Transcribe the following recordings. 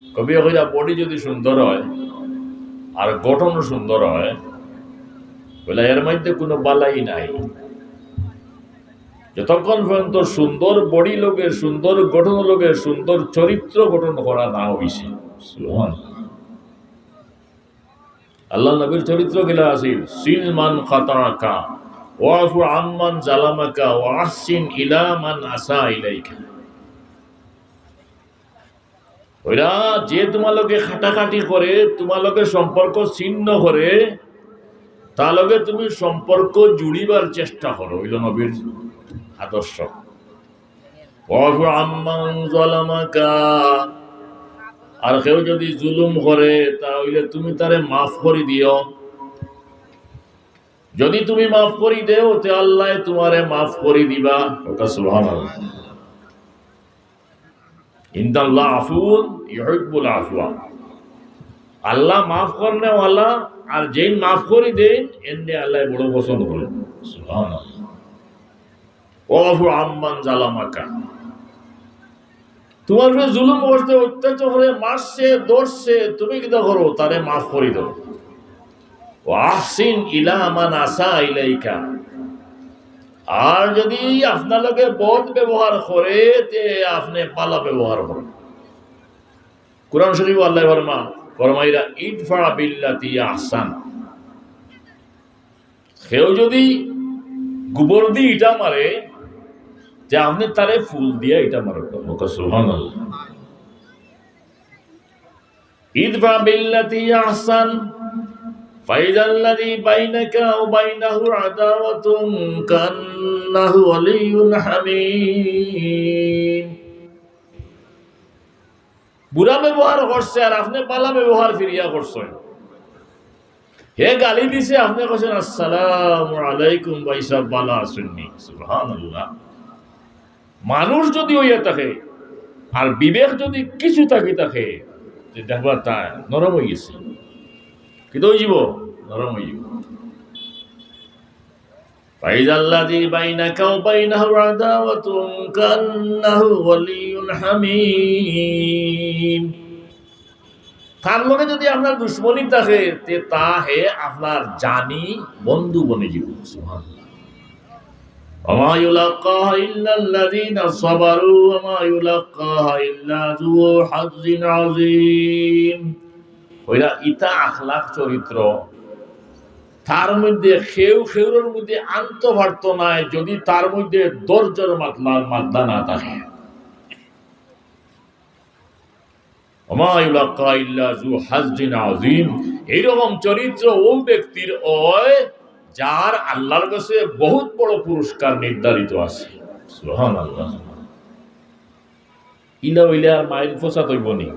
কবি হইয়া বডি যদি সুন্দর হয় আর গঠন সুন্দর হয় বলে এর মধ্যে কোনো বালাই নাই। যতক্ষণ পর্যন্ত সুন্দর বডি লোকের, সুন্দর গঠন লোকের, সুন্দর চরিত্র গঠন করা না হইছে। আল্লাহ নবীর চরিত্র গিলা আছিল সিলমান খাতাকা ওয়াফু আম্মান জালামাকা ওয়া আহসিন ইলা মান আসা ইলাইকা। ওইরা যে তোমালোকে খাটাখাটি করে, তোমালোকে সম্পর্ক ছিন্ন করে, তার লগে তুমি সম্পর্ক জুড়িবার চেষ্টা করো, হইল নবীর আদর্শ। ওয়াফু আম্মান জালামাকা, আর কেউ যদি জুলুম করে তাহলে তুমি তারে মাফ করে দিও। যদি তুমি মাফ করি দেও তে আল্লাহ তোমারে মাফ করে দিবা। সুবহানাল্লাহ। ইন্নাল্লাহ আফুন ইউহিব্বুল আফওয়া। আল্লাহ মাফ করনে ওয়ালা, আর যেই মাফ করে দেন এনে আল্লাহ বড় পছন্দ করেন। সুবহানাল্লাহ। ওয়াফু আম্মান জালামাকা, তোমার উপরে জুলুম করতে, অত্যাচার করে, মারছে, ধরছে, তুমি কিটা করো তারে মাফ করে দাও। ওয়াহসিন ইলা মান আসা ইলাইকা, আর যদি আপনার লগে বদ ব্যবহার করে তে আপনি পালা ব্যবহার করেন। কুরআন শরীফ আল্লাহ ফরমাইরা ইদফা বিল্লাতি আহসান। কেউ যদি গোবর দিয়ে ইটা মারে যে আপনি তারে ফুল দিয়ে ইটা মারো। সুবহানাল্লাহ। ইদফা বিল্লাতি আহসান ফাইজাল্লাযী বাইনাকা ওয়া বাইনাহু আদাওয়াতুন কান্নাহু ওয়ালিয়্যুন হামীম। বুরা ব্যবহার করছে আর আপনি পালা ব্যবহার ফিরিয়া করছেন। হে গালি দিছে, আপনি কইছেন আসসালামু আলাইকুম ভাই সাহেব, ভালো আছেননি? সুবহানাল্লাহ। মানুষ যদি হইয়া থাকে আর বিবেক যদি কিছু থাকে যে দেখবা তা নরম হয়ে গেছে, কিন্তু ওই জীব নরম হয়ে যাব। ফাইজাল্লাযী বাইনাকা ওয়া বাইনাহু আদাওয়াতুন কান্নাহু ওয়ালিয়্যুন হামীম। তার লগে যদি আপনার দুশ্মনী থাকে তে তা হে আপনার জানি বন্ধু বনে যাব। সুবহানাল্লাহ। ওয়া ইউলাক্কাহা ইল্লাল্লাযীনা সাবারু ওয়া মা ইউলাক্কাহা ইল্লা যু হায্যিন আযীম। ওইরা ইতা আখলাক চরিত্র, তার মধ্যে খেউর মধ্যে আনতে পারত না যদি তার মধ্যে ধৈর্যের মাত্রা না থাকে। ওয়া ইউলাক্কা ইল্লা যু হায্যিন আযীম। এইরকম চরিত্র ও ব্যক্তির ওই যার আল্লাহর কাছে বহুত বড় পুরস্কার নির্ধারিত আছে। সুবহানাল্লাহ। ইলা হইলে আর মায়ের পোষা তৈবনি।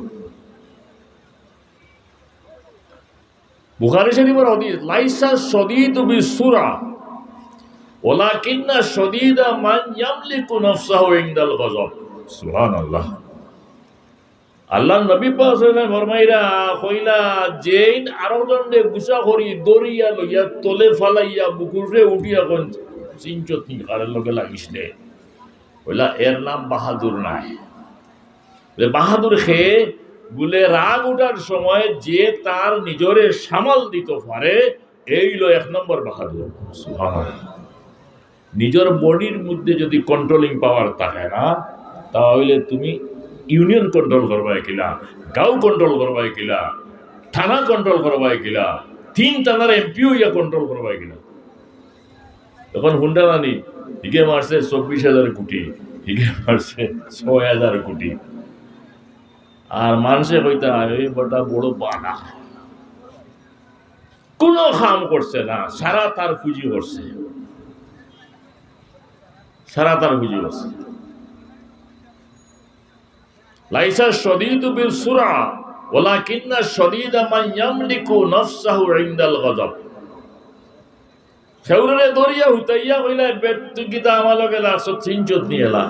বুখারী শরীফের হাদিস লাইসা শাদীদু বিসুরা ওয়ালাকিন্না শাদীদা মান ইয়ামলিকু নাফসাহু ইনদাল গযব। সুবহানাল্লাহ। আল্লাহ নবী পাক সাল্লাল্লাহু আলাইহি ফরমাইরা কইলা যেইন আরো জনে গুছা করি দরিয়া লইয়া তলে ফালাইয়া বুকুরে উঠিয়া কোন চিনচতি কারের লগে লাগিসলে কইলা এর নাম বাহাদুর নাই। বলে বাহাদুর খেয়ে বলে রাগ উঠার সময় যে তার নিজরে সামাল দিতে পারে এই লো এক নম্বর বাহাদুর। সুবহানাল্লাহ। নিজের বডির মধ্যে যদি কন্ট্রোলিং পাওয়ার থাকে না তাহলে তুমি ইউনিয়ন কন্ট্রোল করবাই কিলা, গাঁও কন্ট্রোল করবাই কিলা, থানা কন্ট্রোল করবাই কিলা, 3 থানার এমপিও ইয়া কন্ট্রোল করবাই কিলা। এখন হুন্ডা রানি হিগে মারছে 24,000 কোটি, হিগে মারছে 6,000 কোটি, আর মানুষে কইতা এই বড় বড় বানা কোন কাম করছে না, সারা তার পুঁজি করছে, সারা তার পুঁজি করছে। লাইসা শাদীদু বিসুরা ওয়ালাকিন্না শাদীদা মান ইয়ামলিকু নাফসাহু ইনদাল গযব। খেউরে দরিয়া হুতাইয়া কইলা বেত গিতা আমালকে লাছ চিনচত নিয়েলা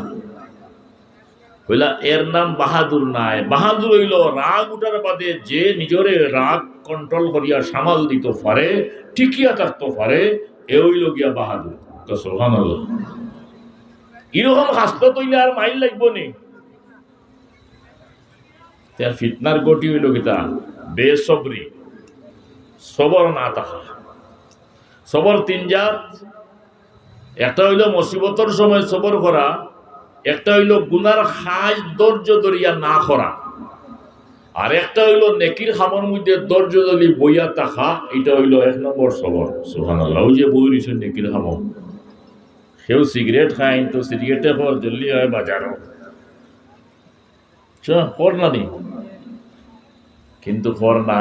কইলা এর নাম বাহাদুর নাই। বাহাদুর হইল রাগ উঠার বাদে যে নিজরে রাগ কন্ট্রোল করিয়া সামাল দিতে পারে, টিকিয়া থাকতে পারে, এ হইল গিয়া বাহাদুর। তো সুবহানাল্লাহ। এরকম হাসত তৈলে আর মাইল লাগবো নি। তার ফিতনার গতি হইল কিতা বেসবরি, সবর না থাকা। সবর তিন জাত। একটা হইল মুসিবতর সময় সবর করা, একটা হইল গুনার খাজ ধৈর্য ধরিয়া না করা, আর একটা হইল নেকির খামর মধ্যে ধৈর্য ধরি বইয়া থাকা। এটা হইল 1 নম্বর সবর। সুবহানাল্লাহ। ওই যে বই রয়েছেন নেকির খামর, কেউ সিগারেট খায় তো সিগারেটে পর জলদি হয় বাজারও কর না নি, কিন্তু কর না।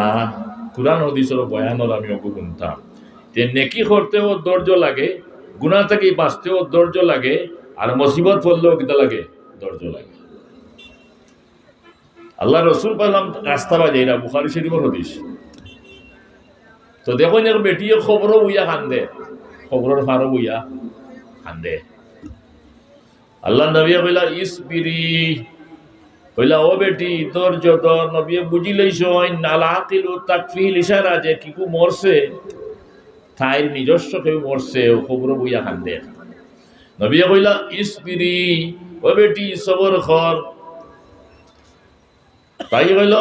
কুরআন হাদিসের বয়ানর আমি ওকে শুনতাম যে নেকি করতেও ধৈর্য লাগে, গুনাহ থেকে বাঁচতেও ধৈর্য লাগে, আর মুসিবত পড়লেও কিতা লাগে, ধৈর্য লাগে। আল্লাহ রসুল পাইলাম রাস্তা বাজাইরা, বুখারী শরীফের হাদিস। তো দেখো না বেটিয়ে খবরও বইয়া কান্দে, খবরের ফারও বইয়া কান্দে। আল্লাহ নবী কইলা ইসবিরি, কইলা ও বেটি ধৈর্য ধর। নবী বুঝি লইছ নাল আকিলু তাকফিল, ইশারা যে কিকু মরছে, তাই নিজস্ব কেউ মরছে, ও খবর বইয়া কান্দে। নবী কইলা ইসবিরি, ও বেটি সবর কর। তাই কইল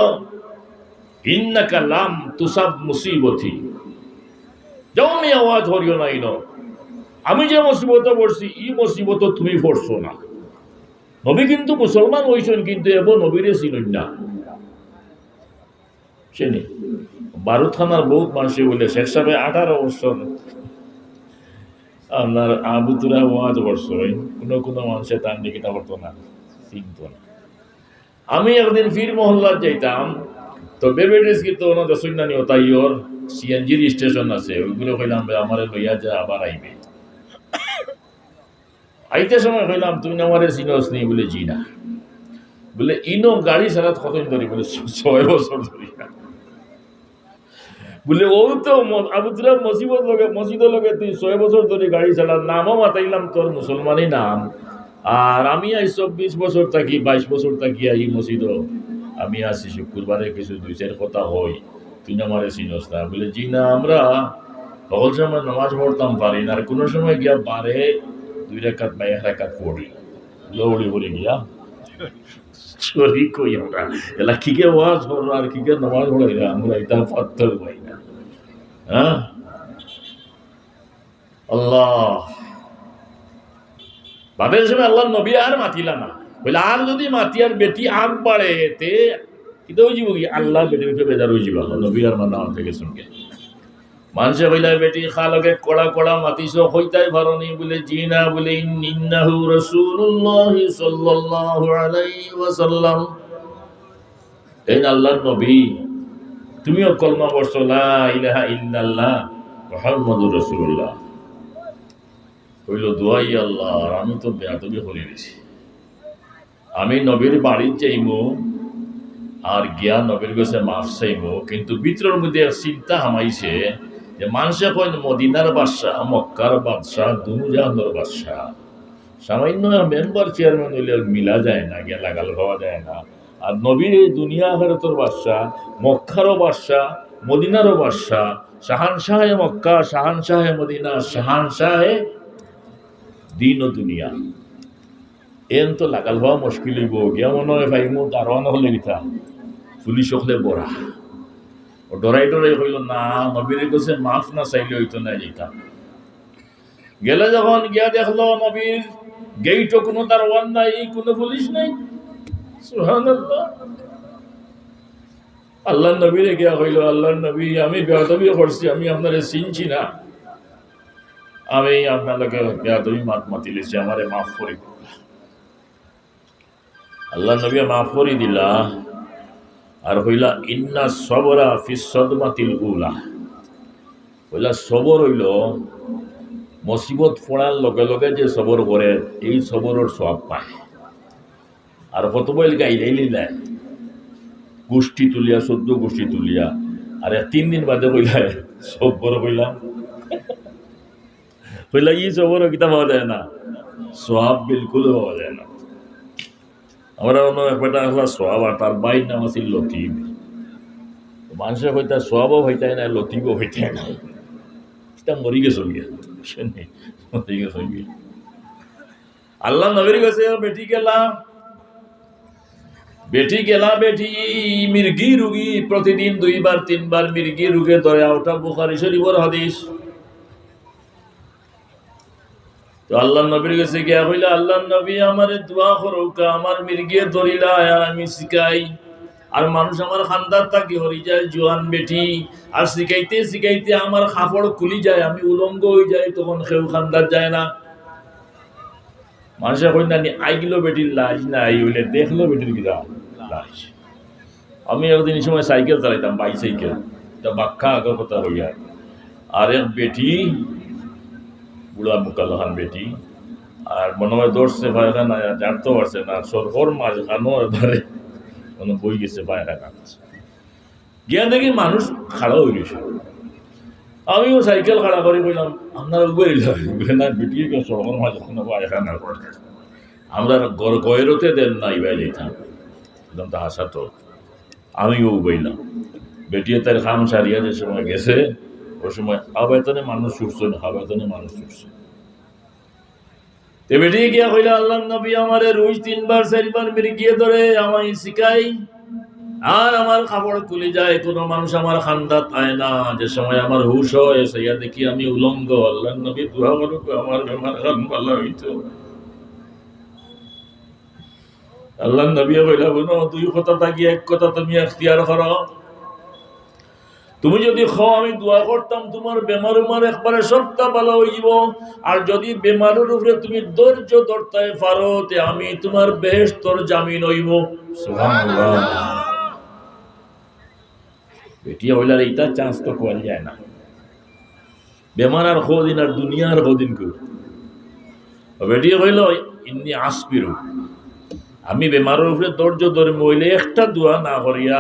ইন্নাকা লাম তুসাব মুসিবতি, যাও মি আওয়াজ হরিও নাই ন, আমি যে মুসিবত পড়ছি এই মুসিবত তুমি পড়ছো না। নবী কিন্তু মুসলমান হইছেন, কিন্তু এবার নবীরে চিনুন না। চিনি বারুদখানার বহুত মানুষে বলে শেখ সাহেব 18 বছর আপনার আবুতুরা ওয়াজ করছো, কোনো মানুষের তার দিকে করতো না, চিনত না। আমি একদিন ফির মহল্লার যাইতাম, তো বেবেডিস কিন্তু ওনাদের সৈন্যানি তাই ওর সিএনজির স্টেশন আছে, ওইগুলো কইলাম আমার লইয়া যা, আবার আইবে। আইতে সময় কইলাম তুই না আমারে চিনস নি, বলে জি না। বলে ইনো গাড়ি চালাত কতদিন ধরি, বলে 6 বছর ধরি। বলে ও তো আবুতুরা মসজিদের লগে তুই 6 বছর ধরে গাড়ি চালার, নামও মাতাইলাম তোর মুসলমানই নাম, আর আমি আই 24 বছর থাকি 22 বছর থাকি এই মসজিদ আমি আসি, শুক্রবারে কিছু 2-4 কথা হই, তুই না আমারে চিনস না। বলে জি না, আমরা সকল সময় নামাজ পড়তাম পারি না, আর কোনো সময় গিয়া 2 রাকাত বা 1 রাকাত পড়ি, লৌড়ি পড়ে গিয়া চরি কই আমরা এলা কিকে ওয়াজ হল আর কিকে নামাজ পড়াই না, আমরা এটা পাত্তর পাই না। হ্যাঁ আল্লাহ বাদের সময় আল্লাহ নবী আর মাতিলা না, বলে আর যদি মাতি আর বেটি আগ বাড়ে তে কিন্তু ওই জীব কি আল্লাহ বেটিকে বেজার ওই জীব নবী আর মানা থেকে শুনকে মানুষে কইলা বেটি খালকে কড়া কড়া মাতিছ হইতাই ভারনি, বলে জি না। বলে ইন্নাহু রাসূলুল্লাহ সাল্লাল্লাহু আলাইহি ওয়াসাল্লাম, এই আল্লাহর নবী, তুমিও কলমা পড়ছো লা ইলাহা ইল্লাল্লাহ মুহাম্মাদুর রাসূলুল্লাহ। কইল দোয়াই আল্লাহ, আর আমি তো বেয়াদবি করে দিছি, আমি নবীর বাড়ির যাইমু আর গিয়া নবীর কাছে মাফ চাইমু, কিন্তু ভিতরের মধ্যে চিন্তা হামাইছে যে মানুষে কয় মদিনার বাদশাহ, মক্কার বাদশাহ, দুনিয়ার বাদশাহ, সামান্য মেম্বার চেয়ারম্যান হইলে মিলা যায় না, গিয়া লাগাল খাওয়া যায় না। আর নবীর এই দুনিয়া আখিরাতের বাদশাহ, মক্কারও বাদশাহ, মদিনারও বাদশাহ, শাহানশাহে মক্কা, শাহানশাহে মদিনা, শাহানশাহে দিন ও দুনিয়া। এন তো লাগাল হওয়া মুশকিল হইব, গিয়া মনে হয় ভাই মো দারোয়ান হলে গিতা পুলিশ হলে বড়া ও ডরাই ডরাই হইল না, নবীর কাছে মাফ না চাইলে হইতো না যেতাম। গেলে যখন গিয়া দেখলো নবীর গেইটও কোনো দারোয়ান নাই, কোনো পুলিশ নাই। সুবহানাল্লাহ। আল্লাহ নবীরে গিয়া কইল, আল্লাহর নবী আমি বেয়াদবি করছি, আমি আপনারে চিনছি না, আমি আপনাকে বেয়াদবি মাতিলেছি, আমারে মাফ করে। আল্লাহ নবী মাফ করে দিলা, আর হইলা ইন্না সবরা ফি সদমাতিল উলা, হইলা সবর হইল মুসিবত পড়ার লগে লগে যে সবর করে এই সবরের সওয়াব পায়। আর কত বইল গাইলাই লিলা গোষ্ঠী তুলিয়া 14 গোষ্ঠী তুলিয়া, আর 3 দিন বাদে কইলা সবর কইলাম, কইলা ই সবর কিতা পাওয়া যায় না, সওয়াব বিলকুল পাওয়া যায় না। আমরা অন্য একটা আসলা সোয়াব, আর তার বাইর নাম আছিল লতিফ। মানুষের হইতা সোয়াবও হইতাই না, লতিফও হইতাই না, সেটা মরি গেছে গিয়া, মরি গেছে গিয়া। আল্লাহ নবীর কাছে বেটি গেলা, বেটি গেলা বেটি মির্গি রুগী প্রতিদিন 2বার 3বার মির্গি রুগে ধরে ওটা বুখারী শরীফের হাদিস। তো আল্লাহ নবীর কাছে গিয়া কইলা, আল্লাহ নবী আমারে দোয়া করুকা, আমার মির্গিয়ে ধরিলা আর আমি শিখাই। আর মানুষ আমার খান্দার থাকি হরি যায় জোয়ান বেটি, আর শিখাইতে শিখাইতে আমার কাপড় খুলি যায়, আমি উলঙ্গ হয়ে যাই, তখন কেউ খান্দার যায় না। মানুষের কই না আইগুলো বেটির লাজ নাই, হইলে দেখলো বেটির কিরা লাজ। আমি একদিন সময় সাইকেল চালাইতাম, বাইসাইকেল, তা বাক্কা আগের কথা হইয়া, আর এক বেটি বুড়া মুকালহান বেটি, আর মনে হয় দৌড়ছে পায়রা না, জানতে পারছে না, সরকর মাঝখানো এবারে কোনো বই গেছে পায়রা কাটছে। গিয়া দেখি মানুষ খাড়া হয়ে গেছে। আমিও সাইকেল খাড়া করে বললাম, আপনার না বেটিকে সরকর মাঝখানো পায়খানা করে, আমরা গয়েরতে দেন না ইবাই যেতাম, একদম তা হাসা। তো আমিও উবাইলাম, বেটিয়ে তার খাম সারিয়া যে সময় গেছে, ওই সময় আবায়তনে মানুষ ছুটছে না, আবায়তনে মানুষ ছুটছে। বেটি গিয়া কইলা, আল্লাহ নবী আমারে রোজ 3বার 4বার মির্গিয়ে ধরে আমায় শিখাই, আর আমার কাপড় খুলে যায়, কোনো মানুষ আমার খান্দাত আয় না। যে সময় আমার হুশ হয় সেইয়া দেখি আমি উলঙ্গ। আল্লাহ নবী দোয়া করুক আমার বেমার ভালো হইতো। আল্লাহ নবী কইলা, বলো 2 কথা থাকি 1 কথা তুমি এখতিয়ার করো। তুমি যদি খাও আমি দোয়া করতাম তোমার বেমার উমার একবারে সবটা ভালো হয়ে যাব, আর যদি বেমারের উপরে তুমি ধৈর্য ধরতে পারো তে আমি তোমার বেহেশতর জামিন হইব। সুবহানাল্লাহ। বেটিয়া হইলার এইটা চান্স তো কোয়া যায় না। বেমার আর কদিন, আর দুনিয়ার কদিন কর। বেটিয়া হইল ইন্নি আসবিরু, আমি বেমারের উপরে ধৈর্য ধরে মহিলে একটা দোয়া না করিয়া,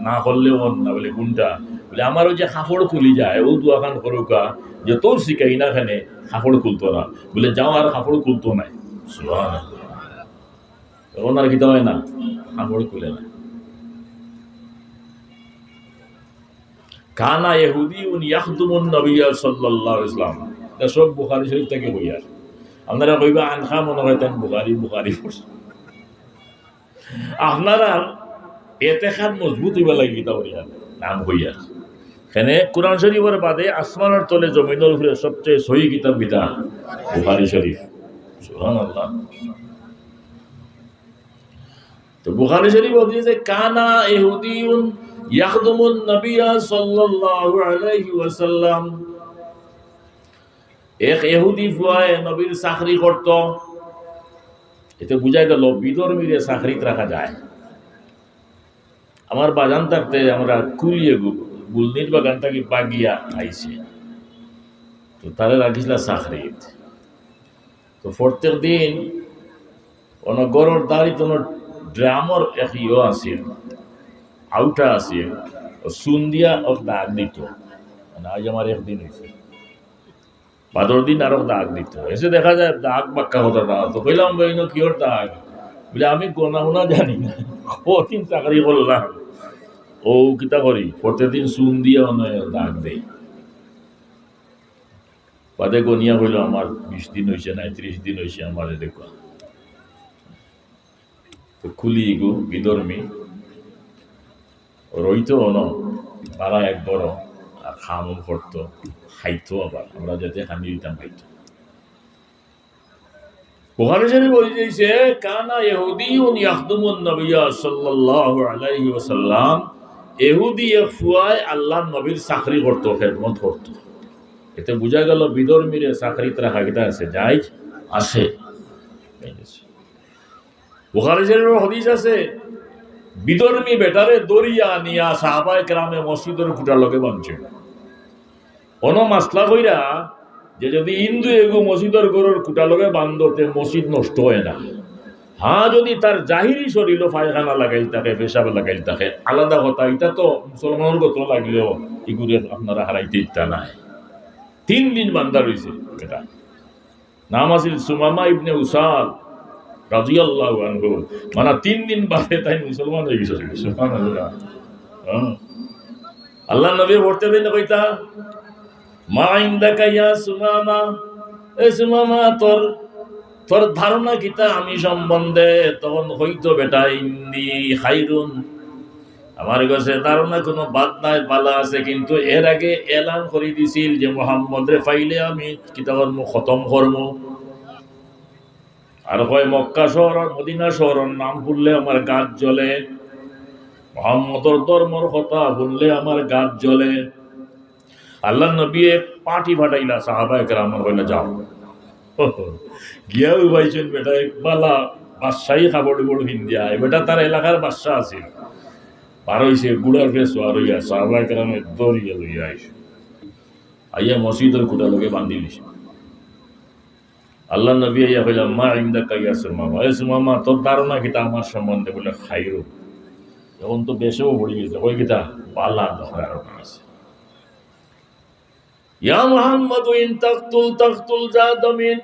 না করলে মন না বলে কোনটা বলে আমার ওই যে কাপড় খুলি যায়, ও দোয়া খান করুকা, যে তোর শিখাই না খানে কাপড় খুলতো না, বলে যাও আর কাপড় খুলতো নাই। তখন আর কিতা হয় না, কাপড় খুলে না। কানা ইহুদিউন ইয়াখদুমুন নবী সাল্লাল্লাহু আলাইহি ওয়াসাল্লাম, এটা সব বুখারী শরীফ থেকে বইয়া। আপনারা কইবা আনখা মনে হয় তেন বুখারী পড়ছে। আপনারা এতেকাদ মজবুত হইবা লাগে কিতা করিয়া নাম হইয়া। এখানে কোরআন শরীফের বাদে আসমানের তলে জমিনের উপরে সবচেয়ে সহি কিতাব কিতা? বুখারী শরীফ। সুবহানাল্লাহ। তো বুখারী শরীফ বলছে কানা ইহুদিউন ইয়াখদুমুন নবী সাল্লাল্লাহু আলাইহি ওয়াসাল্লাম, এক ইহুদি ফুয়ায়ে নবীর চাকরি করত। এতে বুঝা গেল বিধর্মীরে চাকরিতে রাখা যায়। আমার বাগান থাকতে আমরা কুলিয়ে গুলনির বাগান থাকি বাগিয়া আইছে, তো তারে রাখিছিল চাকরিত। তো প্রত্যেক দিন গরর দাঁড়িয়ে ড্রামর এক আছিল, আউটা আছিল, চুন দিয়া দাগ দিত। আজ আমার একদিন হয়েছে, বাদর দিন আরো দাগ দিত। এসে দেখা যায় দাগ বাক্কা কথা দাগ। তো কইলাম বইন কিওর দাগ? বলে আমি গোনা উনা জানি না, কঠিন চাকরি করলাম, ও কিতা করি প্রত্যেকদিন চুন দিয়ে দাগ দেই। বাদে গনিয়া হইল আমার 20 দিন হয়েছে না 30 দিন হয়েছে আমার দেখা। তো খুলি গো বিধর্মী রইতো পাড়া এক বড়, আর খামও করতো, খাইতো, আবার আমরা যাতে খানি দিতাম খাইতো। বুখারী শরীফ বলছে কানা ইহুদিউন ইয়াখদুমুন নবী সাল্লাল্লাহু আলাইহি ওয়াসাল্লাম, ইহুদি এক ফুয়ায় আল্লাহর নবীর চাকরি করতো, খেদমত করতো। এতে বুঝা গেল বিধর্মীর চাকরিতে রাখা কিতা আছে, জায়েজ আছে। বুখারী শরীফের হাদিস আছে, বিধর্মী বেটারে দরিয়া নিয়া সাহাবায়ে কেরামে মসজিদের খুঁটার লগে বানছে। কোনো মাসলা কইরা যে যদি হিন্দু এগো মসজিদের গরুর খুঁটা লগে বান্ধতে মসজিদ নষ্ট হয় না। হ্যাঁ, যদি তার জাহিরি শরীরও পায়খানা লাগাইল থাকে, পেশাব লাগাইল থাকে, আলাদা কথা। এটা তো মুসলমানের গোত্র লাগলেও এগুলো আপনারা হারাইতে ইচ্ছা নাই। 3 দিন বান্ধা রয়েছে। এটা নাম আছিল সুমামা ইবনে উসাল রাদিয়াল্লাহু আনহু। মানে 3 দিন বাদে তাই মুসলমান হয়ে গেছে। সুবহানাল্লাহ। আল্লাহ নবী পড়তে দিন কইতা, মা ইনদাকা ইয়া সুমামা, এ সুমামা তোর ধারণা কিতা আমি সম্বন্ধে? তখন হইতো বেটা ইন্দি খাইরুন, আমার কাছে ধারণা কোনো বাদ নাই, পালা আছে। কিন্তু এর আগে এলান করে দিছিল যে মোহাম্মদ রে পাইলে আমি কিতা কর্ম খতম কর্ম। আর কয় মক্কা শহর আর মদিনা শহরের নাম বললে আমার গাছ জ্বলে, মোহাম্মদর ধর্মর কথা বললে আমার গাছ জ্বলে। আল্লাহ নবী পার্টি ফাটাইলা, সাহাবায়ে কেরাম কইলা যাও। গিয়াও পাইছেন বেটা বালা বাদশাহী খাবড় বড় হিন্দিয়া, বেটা তার এলাকার বাদশাহ আছিল। পার হইছে গুড়ার ফেস আর হইয়া সাহাবায়ে কেরামে দৌড়িয়া লইয়া আইছে, আইয়া মসজিদের খুঁটা লগে বান্ধি দিছে। আল্লাহ নবী আইয়া কইলাম মা ইনদাকা ইয়া সুমামা, এ সুমামা তোর ধারণা কিতা আমার সম্বন্ধে? বলে খাইরু। এখন তো বেশেও পড়ে গেছে, ওই কিতা পালা ধারণা আছে। ইয়া মুহাম্মদ ইন তাকতুল তাকতুল জাদামিন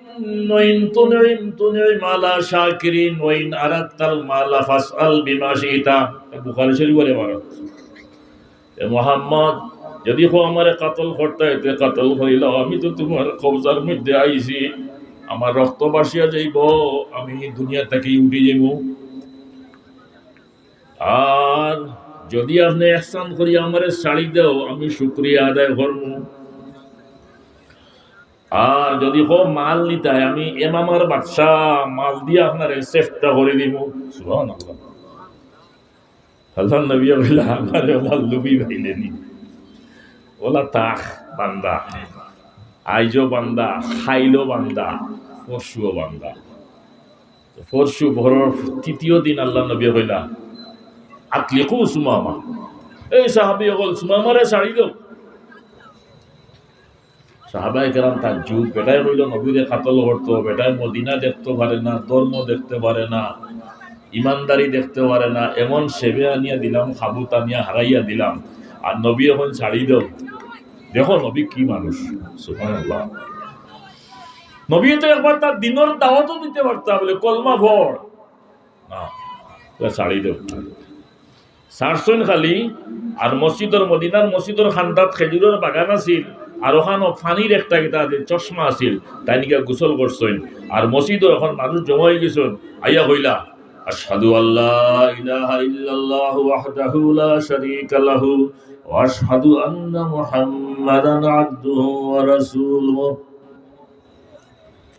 ওয়া ইন তুনইম তুনইম আলা শাকিরিন ওয়া ইন আরাদতাল মালা ফাসআল বিমা শিতা। বুখারী শরীফে বলে এ মুহাম্মদ যদি কো আমারে কতল করতে হইতে কতল হইল, আমি তো তোমার কবজার মধ্যে আইছি, আমার রক্ত বাসিয়া যাইব, আমি দুনিয়া থেকে উঠে যাইব। আর যদি আপনি ইহসান করি আমারে ছাড়ি দাও, আমি শুকরিয়া আদায় করব। আর যদি কো মাল নিতে হয়, আমি এমামার বাদশা মাল দিয়ে আপনার সেফটা করে দিব। সুবহানাল্লাহ। আল্লাহ নবী বললা আমারে ওলা লুবি ভাইলেনি, ওলা তাখ বান্দা, আইজো বান্দা, খাইলো বান্দা, পরশুও বান্দা। পরশু ভোরের তৃতীয় দিন আল্লাহ নবী কইলা আতলিকু সুমামা, এই সাহাবী বল সুমামারে ছাড়ি দাও। সাহাবায়ে কেরাম তাজ্জুব, বেটায় কইল নবীরে কাতল করতো, বেটায় মদিনা দেখতে পারে না, ধর্ম দেখতে পারে না, ইমানদারি দেখতে পারে না, এমন সেবে আনিয়া দিলাম, খাবুত আনিয়া হারাইয়া দিলাম, আর নবী এখন ছাড়ি দাও। দেখো নবী কি মানুষ, সুবহানাল্লাহ। নবী তো একবার তার দিনের দাওয়াতও দিতে পারতা, বলে কলমা ভর না, ছাড়ি দাও। সারসন খালি। আর মসজিদের মদিনার মসজিদের খান্দাত খেজুরের বাগান আছিল, আর ওখানে পানির একটা কিতা চশমা আছিল, তাই নিকা গোসল করছেন। আর মসজিদও এখন মানুষ জমা হয়ে গেছেন, আইয়া কইলা আশহাদু আল্লাহ ইলাহা ইল্লাল্লাহু ওয়াহদাহু লা শারীকা লাহু ওয়া আশহাদু আন্না মুহাম্মাদান আবদুহু ওয়া রাসূলুহু।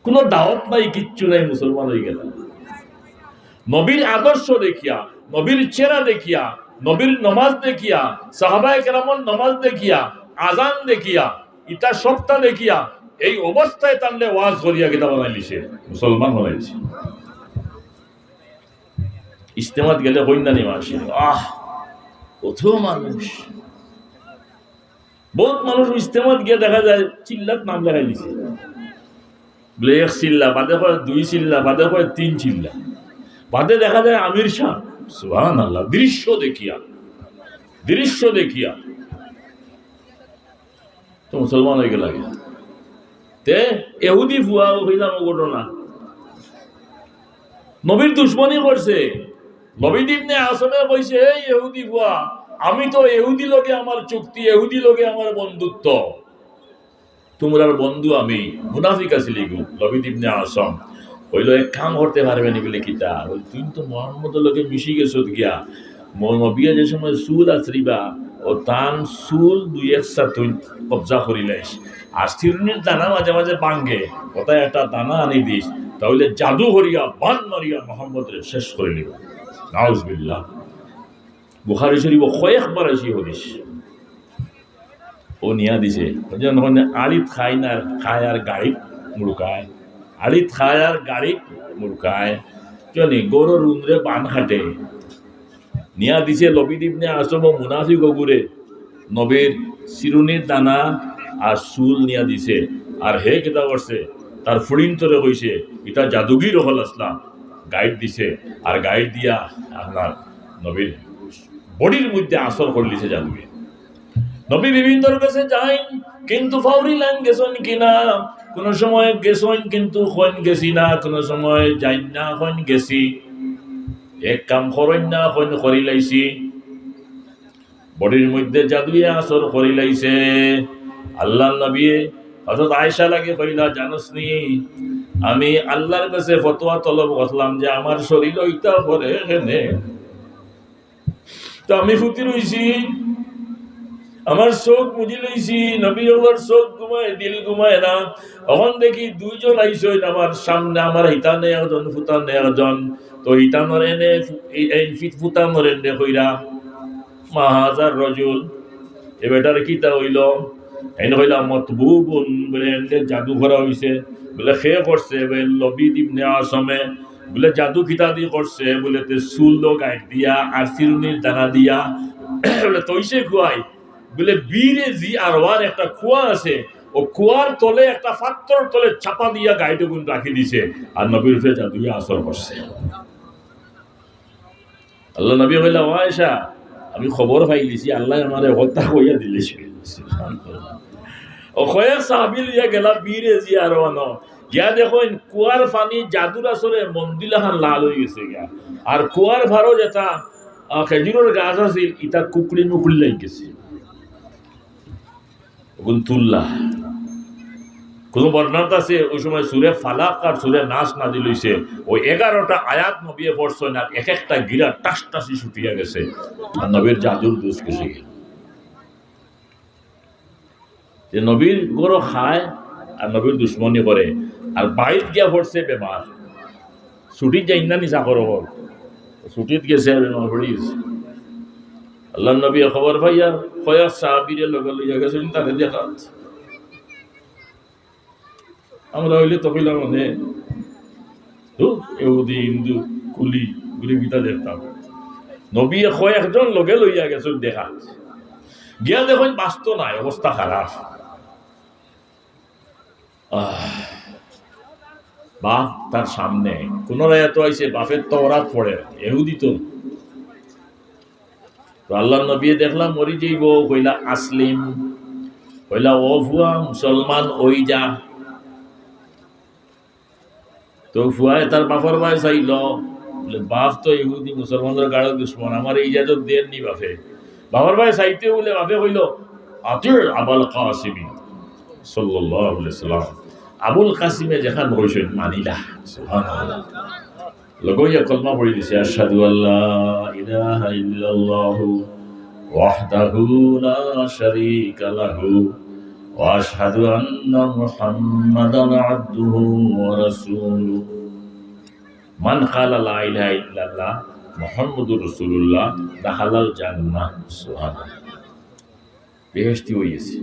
কোনো দাওয়াত নাই, কিচ্ছু নাই, মুসলমান হয়ে গেল। নবীর আদর্শ দেখিয়া, নবীর চেহারা দেখিয়া, নবীর নমাজ দেখিয়া, সাহাবায়ে কেরামের নমাজ দেখিয়া, আজান দেখিয়া, ইটা সবটা দেখিয়া এই অবস্থায় তাহলে ওয়াজ করিয়া কিতাব বানাইলিছে, মুসলমান বানাইছে। ইজতেমাত গেলে হইন্দানি মাসে আহ কত মানুষ, বহুত মানুষ ইজতেমাত গিয়ে দেখা যায় চিল্লাত নাম লাগাই দিছে, বলে এক চিল্লা বাদে হয়, দুই চিল্লা বাদে হয়, তিন চিল্লা বাদে দেখা যায় আমির শাহ। সুবহানাল্লাহ। দৃশ্য দেখিয়া, দৃশ্য দেখিয়া তো মুসলমান হয়ে গেল। তে এহুদি ফুয়া হইলাম ঘটনা, নবীর দুশ্মনী করছে। নবী ইবনে আসমে কইছে, এই ইহুদি ফুয়া, আমি তো ইহুদি লগে আমার চুক্তি, ইহুদি লগে আমার বন্ধুত্ব, তোমরার বন্ধু আমি। মুনাফিক আছিলি গো। নবী ইবনে আসম কইল এক কাম করতে পারবে নি বলে কিতা, তুই তো মোহাম্মদের লগে মিশি গেছো গিয়া, নবিয়া যে সময় চুল আছরিবা ও তান চুল দুই একসা তুই কবজা করিলাইস, আর চিরুনির দানা মাঝে মাঝে বাঙ্গে, কোথায় একটা দানা আনি দিস, তাহলে জাদু করিয়া বান মারিয়া মোহাম্মদরে শেষ করে নিবা। নাউজুবিল্লাহ। বুখারী শরীফ কয়েকবার আসি হদিস ও নিয়া দিছে। আড়িত খাই না, খায় আর গাড়ি মুড়কায়, আড়িত খায় আর গাড়ি মুড়কায়, জানি গরুর উন্দ্রে বান খাটে নিয়া দিছে। নবী ইবনে আসম ও মুনাফিক গুরে নবীর চিরুনির দানা আর চুল নিয়া দিছে। আর হে কেটা করছে, তার ফুড়িন তরে কইছে এটা জাদুগির হল আসলাম, গাইড দিছে। আর গাইড দিয়া আপনার নবীর বডির মধ্যে আসর করে দিছে জাদুগির। নবী বিভিন্ন কাছে যাইন, কিন্তু ফাউরি লাইন গেছেন কিনা, কোন সময় গেছেন কিন্তু হইন গেছি না, কোন সময় যাইন না হইন গেছি, এক কাম করেন না হইন করি লাইছি, বডির মধ্যে জাদুয়ে আসর করি লাইছে। আল্লাহ নবী হযরত আয়েশা লাগে কইলা, জানোস নি আমি আল্লাহর কাছে ফতোয়া তলব করলাম যে আমার শরীর ওইটা করে এখানে, তো আমি ফুটি রইছি, আমার চোখ মুজি লইছি, নবী আমার চোখ ঘুমায়, দিল ঘুমায় না। তখন দেখি দুইজন আইসইন আমার সামনে, আমার হিতানে একজন, ফুটানে একজন। তো হিতানোর এনে ফুটানোর এনে কইরা মাহাজার রজুল, এ বেটার কিতা হইল, এনে হইলাম মতবুবুন, বলে এনে জাদু করা হইছে, বলে সে করছে লবিদ ইবনে আসমে, বলে জাদু খিতা দিয়ে করছে, বলে তে চুল গাইড দিয়া আর চিরুনির দানা দিয়া বলে তৈছে খুয়াই, বলে বীরে জি আর ওয়ার একটা কুয়া আছে, ও কুয়ার তলে একটা পাত্রর তলে চাপা দিয়া গাইড গুণ রাখি দিছে, আর নবীর উপরে জাদু আসর করছে। আল্লাহ নবী বললা, ও আয়েশা, আমি খবর পাইলিছি আল্লাহ আমারে হত্যা কইয়া দিলেছে। ও কয়েক সাহাবী লইয়া গেলা বীরে জি আর ওয়ান, গিয়া দেখো কুয়ার পানি জাদুর আসরে মন্দিলাহান লাল হয়ে গেছে গিয়া, আর কুয়ার ভারো যেটা খেজুরের গাছ আছে ইটা কুকড়ি মুকড়ি লাগি গেছে। তুল্লাহ কোন বর্ণনা আছে ওই সময় সুরে ফালাক আর সুরে নাস নাজিল হইছে, ওই 11টা আয়াত নবী পড়ছেন, আর এক একটা গিরা টাস টাসি ছুটিয়া গেছে, আর নবীর জাদুর দোষ গেছে। যে নবীর গরো খায় আর নবীর দুশ্মনী করে, আর বাইর গিয়া পড়ছে বেমার, ছুটির যাই না নিশা করো, ছুটিত গেছে বেমার পড়ি গেছে। আল্লাহ নবী খবর পাইয়া কয়েক সাহাবীরে লগে লইয়া গেছেন তাদের দেখাত। আমরা হইলে তো কইলাম মানে ইহুদি হিন্দু কুলি গুলি গীতা দেখতাম, নবী কয়েকজন লগে লইয়া গেছেন দেখাত, গিয়া দেখুন বাস্ত নাই, অবস্থা খারাপ। বাপ তার সামনে, কোন রায় তো আইসে বাপের তওরাত পড়ে, ইহুদি তো। আল্লাহ নবী দেখলাম মরি যাইব, কইলা আসলিম, কইলা ও ফুয়া মুসলমান ওই যা। তো ফুয়ায় তার বাপর ভাই চাইল, বাপ তো ইহুদি মুসলমানদের গাঢ় দুশ্মন, আমার এই ইজাজত দেন নি বাপে। বাপর ভাই চাইতে বলে বাপে কইল আতির আবুল কাসিম সাল্লাল্লাহু আলাইহি সাল্লাম, আবুল কাসিমে যেখান হইছেন মানিলা। সুবহানাল্লাহ, লগইয়া কলমা পড়ি দিছে, আশহাদু আল্লা ইলাহা ইল্লাল্লাহু ওয়াহদাহু লা শারীকা লাহু ওয়া আশহাদু আন্না মুহাম্মাদান আবদুহু ওয়া রাসূলুহু, মান ক্বালা লা ইলাহা ইল্লাল্লাহ মুহাম্মাদুর রাসূলুল্লাহ দাখালাল জান্নাহ। সুবহানাল্লাহ, বেহেশতি হইছে,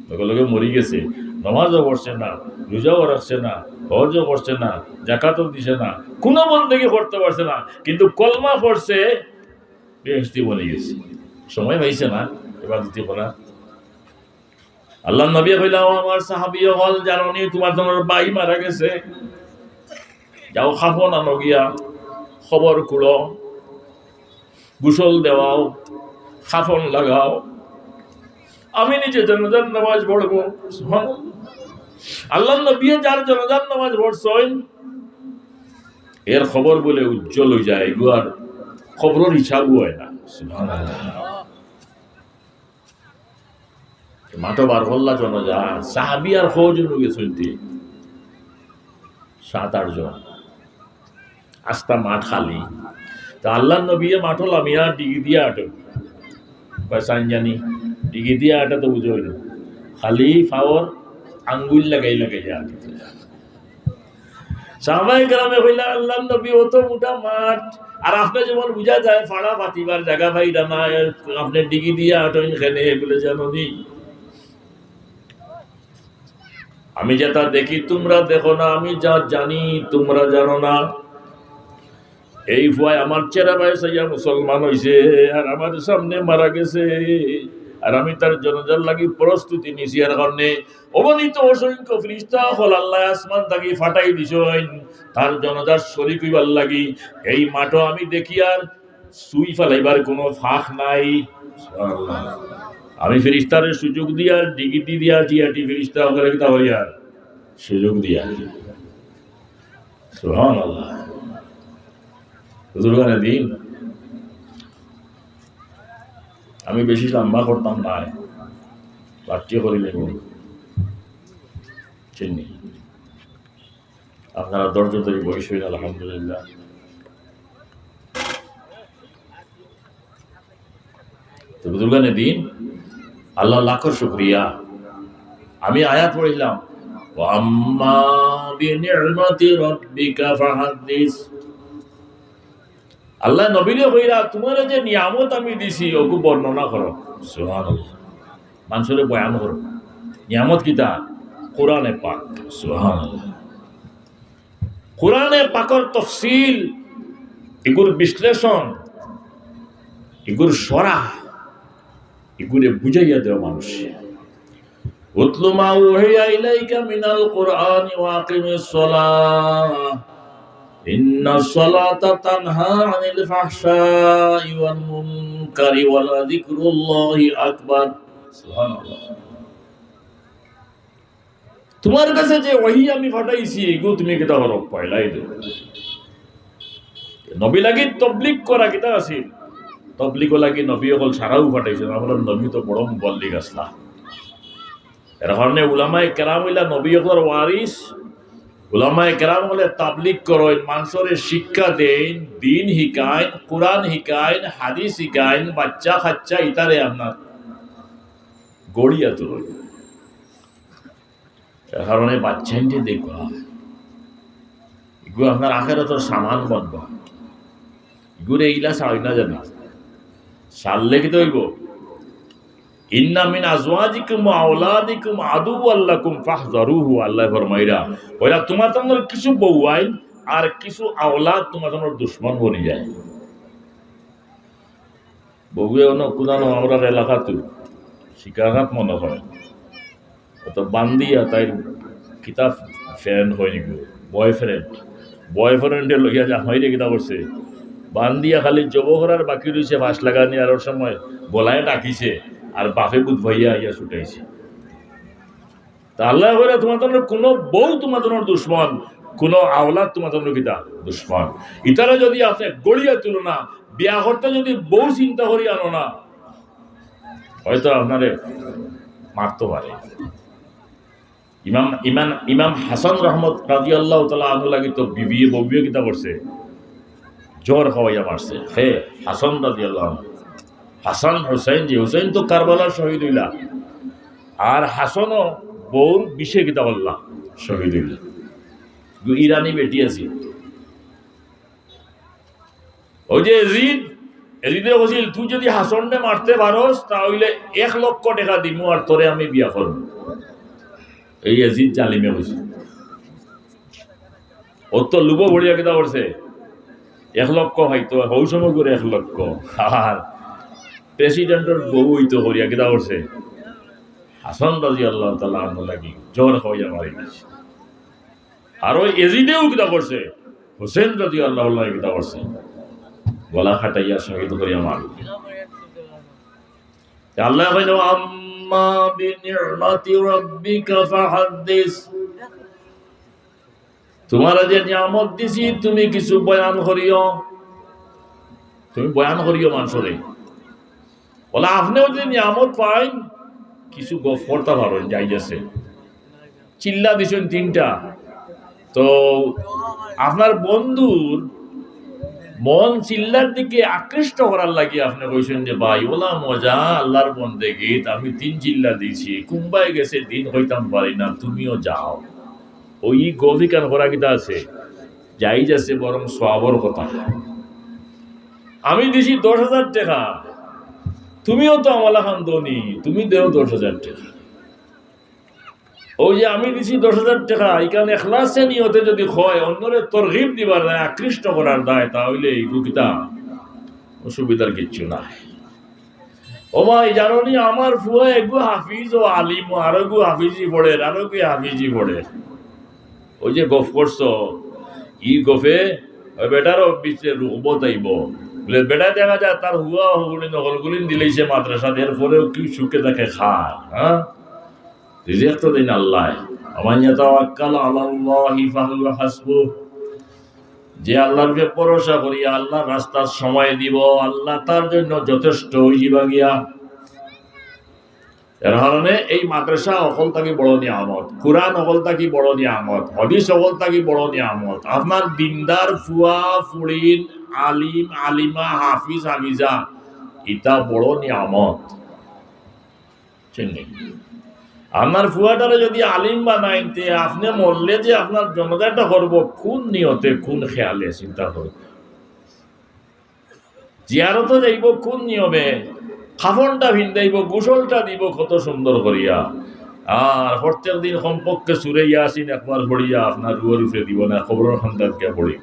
লগে লগে মরি গেছে, নামাজও পড়ছে না, রোজাও রাখছে না, হজও করছে না, যাকাতও দিছে না, কোনো বন্দেগী করতে পারছে না, কিন্তু কলমা পড়ছে, বেহেশতি বনে গেছে। সময় পাইছে না এবার দিতে পারা। আল্লাহ নবী কইলা, আমার সাহাবী হল জাননি তোমার জন্য ভাই মারা গেছে, যাও খাফন আনো গিয়া, খবর কুড়ো, গোসল দেওয়াও, খাফন লাগাও, আমি নিজে জানাজার নামাজ পড়বো। আল্লাহ নবী যার জানাজার নামাজ পড়ছেন এর খবর বলে উজ্জ্বল হয়ে যায়, এগুয়ার খবরের হিসাবও হয় না। মাঠো বার হল্লা জনজা সাহাবি আর কজন গেছেন, 7-8 জন, আস্তা মাঠ খালি। তা আল্লাহ নবী মাঠো লামিয়া ডিগি দিয়া আটো পয়সান জানি, ডিগি দিয়া আটা তো বুঝো না, খালি ফাওয়ার আঙ্গুল লাগাই লাগাই যা। সাহাবায়ে কেরামে কইলা, আল্লাহ নবী অত মোটা মাঠ, আর আপনি যেমন বুঝা যায় ফাড়া পাতিবার জায়গা পাইরা না, আপনি ডিগি দিয়া আটোইন খেলে বলে জানো নি। আমি যেটা দেখি তোমরা দেখো না, আমি যা জানি তোমরা জানো না। এই ভয় আমার চেরা বয়সে মুসলমান হয়েছে, আর আমার সামনে মারা গেছে, আর আমি তার জনজার লাগি প্রস্তুতি নিছি। আর কারণে অগণিত অসংখ্য ফেরেশতা হল আল্লাহ আসমান থাকি ফাটাই দিছেন তার জনজার শরীক হইবার লাগি। এই মাঠও আমি দেখি আর সুই ফেলাইবার কোনো ফাঁক নাই। আমি ফেরেশতারে সুযোগ দিয়া ডিগিটি দিয়া জিয়াটি ফেরেশতা করে কিতা হইয়া সুযোগ দিয়া। সুবহানাল্লাহ, হুজুরগানে দিন আমি বেশি লম্বা করতাম না, বাচ্চা করি নেব চিনি। আপনারা ধৈর্য ধরে বসেন আলহামদুলিল্লাহ। তো বুজুর্গানে দিন, আল্লাহ লাখো শুকরিয়া। আমি আয়াত পড়িলাম, আম্মা বিনি'মাতি রাব্বিকা ফাহাদ্দিস। আল্লাহ নবীরে কইরা তোমার যে নিয়ামত আমি দিছি ওকে বর্ণনা করো। সুবহানাল্লাহ। মানুষের বয়ান করো। নিয়ামত কিতা? কোরআনে পাক। সুবহানাল্লাহ। কোরআনে পাকের তাফসীল, এগুর বিশ্লেষণ, এগুর শরহ, এগুরে বুঝাইয়া দেওয়া মানুষ। উতলু মা উহিয়া ইলাইকা মিনাল কুরআনি ওয়া আকিমিস সালাহ ইন্নাস সালাতা তানহা আনিল ফাহশাই ওয়াল মুনকারি ওয়ালা যিকরুল্লাহি আকবার। সুবহানাল্লাহ। তোমার কাছে যে ওহী আমি পাঠাইছি এগু তুমি কিতা করো? পয়লাই দে। নবী লাগি তাবলীগ করা কিতা আছে? তাবলীগ লাগি নবী অকল সারাও পাঠাইছেন। আমরা নবী তো বড় মুবল্লিগ আসলা। এর কারণে উলামায়ে কেরাম হইলা নবী অকলের ওয়ারিস। উলামায়ে কেরাম হলে তাবলীগ করেন, মানুষের শিক্ষা দেন, দিন শিকাইন, কোরআন শিকাইন, হাদিস শিকাইন, বাচ্চা কাচ্চা ইতারে আপনার গড়িয়া তোলেন। এর কারণে বাচ্চাইনটি দেখবা এগুলো আপনার আখেরাতের সামান বানবা। এগুলো এইলা ছাড়াই না জানি সারলে কি তো হইব? ইন্না মিন আজওয়াজিকুম ওয়া আওলাদিকুম আদুওয়াল লাকুম ফাহযারুহু। আল্লাহ ফরমাইরা ওরা তোমার জন্য কিছু বউ আইন আর কিছু আওলাদ তোমার জন্য দুশমন বনি যায়। বউয়ে অন্য কুদানো আমরা এলাকাতে শিকারাত মনে হয় তো বান্দিয়া তাই কিতাব ফ্রেন্ড হয় নাকি বয়ফ্রেন্ডে লইয়া যা হয় রে কিতাব করছে বান্দিয়া খালি জবকরার বাকি রয়েছে বাস লাগানি আর ওর সময় গলায় ডাকিছে আর বাপে বুধ ভাইয়া ইয়া ছুটাইছে। তা আল্লাহ বলে তোমার জন্য কোনো বউ তোমার জন্য দুশ্মন, কোনো আওলাদ তোমার জন্য কিতা দুশ্মন। ইতারা যদি আপনি গড়িয়া তুলো না, বিয়া করতে যদি বউ চিন্তা করি আনো না, হয়তো আপনারে মারতে পারে। ইমাম হাসান রহমত রাদিয়াল্লাহু তাআলা আনহু লাগি তো বউয়ে কিতা করছে, জ্বর খাওয়াইয়া মারছে। হে হাসান রাদিয়াল্লাহু আনহু, হাসান হুসাইন, যে হুসাইন তো কারবালার শহীদ হইলা, আর হাসানও বউর বিষে কিতা বললা শহীদ হইলা। ইরানি বেটি আছে ওই যে এজিদে বলছিল তুই যদি হাসানকে মারতে পারস তাহলে 1 লক্ষ টাকা দিমু আর তোরে আমি বিয়া করব। এই এজিদ জালিমে বলছে ও তো লুবো ভরিয়া কিতা করছে 1 লক্ষ হয়তো হৌসময় করে 1 লক্ষ। আর প্রেসিডেন্টের বউ হইতো করিয়া কিতা করছে হাসান রাদিয়াল্লাহু তাআলা আনহু লাগি জ্বর খাওয়াইয়া মারি দিয়েছে। আর ওই এজিদেও কিতা করছে হুসেন রাদিয়াল্লাহু আনহু কিতা করছে গলা খাটাইয়া শহীদ করিয়া মার। আল্লাহ কইলো আম্মা বিনি'মাতি রাব্বিকা ফাহাদ্দিস। তোমার যে নিয়ামত দিছি তুমি কিছু বয়ান করিও, তুমি বয়ান করিও মানুষরে। বলে আপনিও যদি নিয়ামত পাই কিছু গপ করতে পারেন, যাই যাচ্ছে চিল্লা দিছেন 3টা, তো আপনার বন্ধুর মন চিল্লার দিকে আকৃষ্ট করার লাগে আপনি কইছেন যে ভাই ওলা মজা আল্লাহর বন্দেগী, আমি 3 চিল্লা দিছি, কুম্বাই গেছে দিন হইতাম পারি না, তুমিও যাও। ওই গভিকান করা কিতা আছে যাই যাচ্ছে, বরং সওয়াবের কথা। আমি দিছি 10,000 টাকা, তুমিও তো আমলা খান দনি, তুমি দেও 10,000 টাকা। ওই যে আমি দিছি 10,000 টাকা, এখানে এখলাসে নিয়তে যদি হয় অন্যরে তরগিব দিবার দায়, আকৃষ্ট করার দায়, তাহলে এই গুকিতা অসুবিধার কিচ্ছু নাই। ও ভাই জানো নি আমার ফুয়া এগু হাফিজ ও আলিম, আরো গু হাফিজি পড়ে, আরো গু হাফিজি পড়ে। ওই যে গফ করছো ই গফে বেটারও বিচে রুবত আইব বলে বেটা দেখা যায় তার হুয়া হুগুলি নকলগুলিন দিলেইছে মাদ্রাসা, এরপরেও কি সুখে দেখে খায়। হ্যাঁ রিজিক তো দিন আল্লাহ। আমান ইয়াতাওয়াক্কাল আলাল্লাহি ফাহুয়া হাসবুহ। যে আল্লাহর উপরে ভরসা করি আল্লাহর রাস্তার সময় দিব, আল্লাহ তার জন্য যথেষ্ট হইবা গিয়া। এর কারণে এই মাদ্রাসা অকল থাকি বড় নিয়ামত, কুরআন অকল থাকি বড় নিয়ামত, হাদিস অকল থাকি বড় নিয়ামত। আপনার দিনদার ফুয়া ফুড়িন আলিম আলিমা হাফিজ হাফিজা এটা বড় নিয়ামত। আপনার ফুয়াটারে যদি আলিম বানাইতে আপনি মরলে যে আপনার জনতাটা করব কোন নিয়তে কোন খেয়ালে চিন্তা করব। জিয়ারত যাইব কোন নিয়মে, খাফনটা ভিন্দাইব, গোসলটা দিব কত সুন্দর করিয়া। আর প্রত্যেক দিন কমপক্ষে সুরে ইয়াসিন একবার পড়িয়া আপনার রুয়ের উঠে দিব না, খবরের খান্দাত গিয়া পড়িব।